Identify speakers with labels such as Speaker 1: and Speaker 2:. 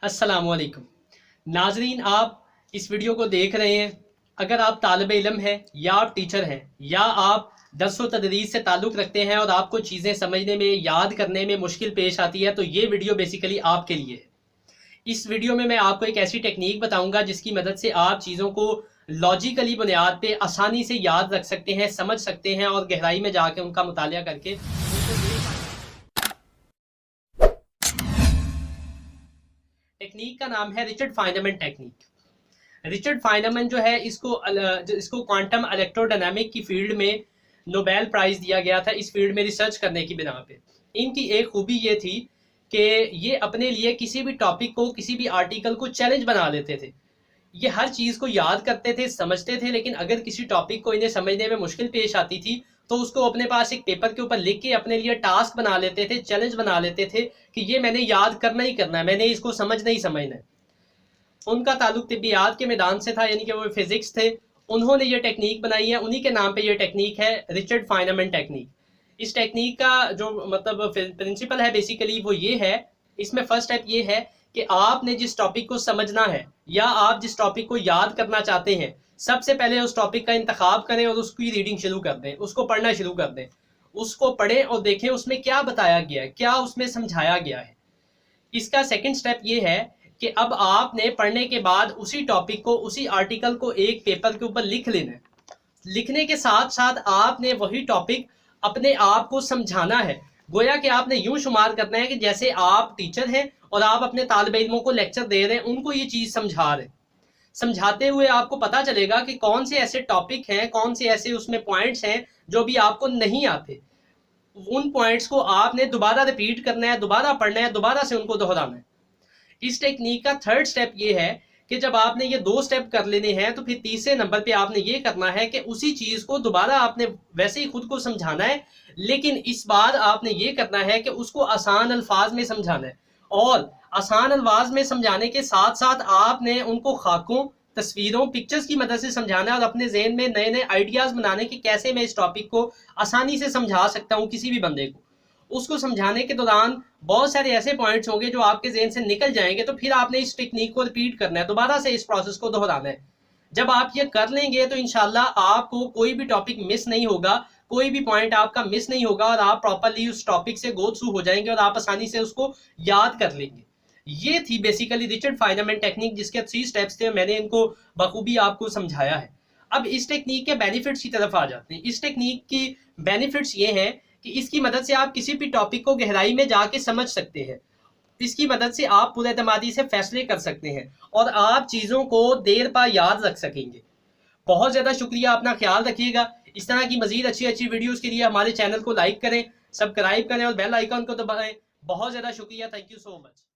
Speaker 1: अस्सलामुअलैकुम नाजरीन, आप इस वीडियो को देख रहे हैं। अगर आप तालिब इल्म हैं या आप टीचर हैं या आप दर्स व तदरीस से ताल्लुक़ रखते हैं और आपको चीज़ें समझने में, याद करने में मुश्किल पेश आती है, तो ये वीडियो बेसिकली आपके लिए है। इस वीडियो में मैं आपको एक ऐसी टेक्निक बताऊंगा जिसकी मदद से आप चीज़ों को लॉजिकली बुनियाद पे आसानी से याद रख सकते हैं, समझ सकते हैं और गहराई में जाके उनका मुतालिया करके टेक्निक का नाम है Richard Feynman technique. Richard Feynman जो है इसको क्वांटम इलेक्ट्रोडायनामिक की फील्ड में नोबेल प्राइज दिया गया था, इस फील्ड में रिसर्च करने की बिना पे। इनकी एक खूबी ये थी कि ये अपने लिए किसी भी टॉपिक को, किसी भी आर्टिकल को चैलेंज बना लेते थे। ये हर चीज़ को याद करते थे, समझते थे, लेकिन अगर किसी टॉपिक को इन्हें समझने में मुश्किल पेश आती थी तो उसको अपने पास एक पेपर के ऊपर लिख के अपने लिए टास्क बना लेते थे, चैलेंज बना लेते थे कि ये मैंने याद करना ही करना है, मैंने इसको समझना ही समझना है। उनका ताल्लुक तिब्बियात के मैदान से था, यानी कि वो फिजिक्स थे। उन्होंने ये टेक्निक बनाई है, उन्हीं के नाम पे ये टेक्निक है रिचर्ड फाइनमैन टेक्निक। इस टेक्निक का जो प्रिंसिपल है बेसिकली वो ये है, इसमें फर्स्ट स्टेप ये है कि आपने जिस टॉपिक को समझना है या आप जिस टॉपिक को याद करना चाहते हैं, सबसे पहले उस टॉपिक का इंतखाब करें और उसकी रीडिंग शुरू कर दें, उसको पढ़ना शुरू कर दें। उसको पढ़ें और देखें उसमें क्या बताया गया है, क्या उसमें समझाया गया है। इसका सेकंड स्टेप ये है कि अब आपने पढ़ने के बाद उसी टॉपिक को, उसी आर्टिकल को एक पेपर के ऊपर लिख लेना है। लिखने के साथ साथ आपने वही टॉपिक अपने आप को समझाना है। गोया कि आपने यूं शुमार करना है कि जैसे आप टीचर हैं और आप अपने तालिब इल्मों को लेक्चर दे रहे हैं, उनको ये चीज़ समझा रहे हैं। समझाते हुए आपको पता चलेगा कि कौन से ऐसे टॉपिक हैं, कौन से ऐसे उसमें पॉइंट्स हैं जो भी आपको नहीं आते। उन पॉइंट्स को आपने दोबारा रिपीट करना है, दोबारा पढ़ना है, दोबारा से उनको दोहराना है। इस टेक्निक का थर्ड स्टेप ये है कि जब आपने ये दो स्टेप कर लेने हैं तो फिर तीसरे नंबर पे आपने ये करना है कि उसी चीज़ को दोबारा आपने वैसे ही खुद को समझाना है, लेकिन इस बार आपने ये करना है कि उसको आसान अल्फाज में समझाना है। और आसान अल्फाज में समझाने के साथ साथ आपने उनको खाकों, तस्वीरों, पिक्चर्स की मदद से समझाना है और अपने जहन में नए नए आइडियाज़ बनाने कि कैसे मैं इस टॉपिक को आसानी से समझा सकता हूँ किसी भी बंदे को। उसको समझाने के दौरान बहुत सारे ऐसे पॉइंट्स होंगे जो आपके जहन से निकल जाएंगे, तो फिर आपने इस टेक्निक को रिपीट करना है, दोबारा से इस प्रोसेस को दोहराना है। जब आप ये कर लेंगे तो इंशाल्लाह आपको कोई भी टॉपिक मिस नहीं होगा, कोई भी पॉइंट आपका मिस नहीं होगा और आप प्रॉपरली उस टॉपिक से गो थ्रू हो जाएंगे और आप आसानी से उसको याद कर लेंगे। ये थी बेसिकली रिचर्ड फाइनमैन टेक्निक, जिसके 3 स्टेप्स थे। मैंने इनको बखूबी आपको समझाया है। अब इस टेक्निक के बेनिफिट्स की तरफ आ जाते हैं। इस टेक्निक की बेनिफिट्स ये हैं कि इसकी मदद से आप किसी भी टॉपिक को गहराई में जाके समझ सकते हैं। इसकी मदद से आप पूरे एतमादी से फैसले कर सकते हैं और आप चीज़ों को देर पा याद रख सकेंगे। बहुत ज़्यादा शुक्रिया, अपना ख्याल रखिएगा। इस तरह की मजीद अच्छी अच्छी वीडियोज़ के लिए हमारे चैनल को लाइक करें, सब्सक्राइब करें और बेल आइकन को दबाएं। बहुत ज़्यादा शुक्रिया, थैंक यू सो मच।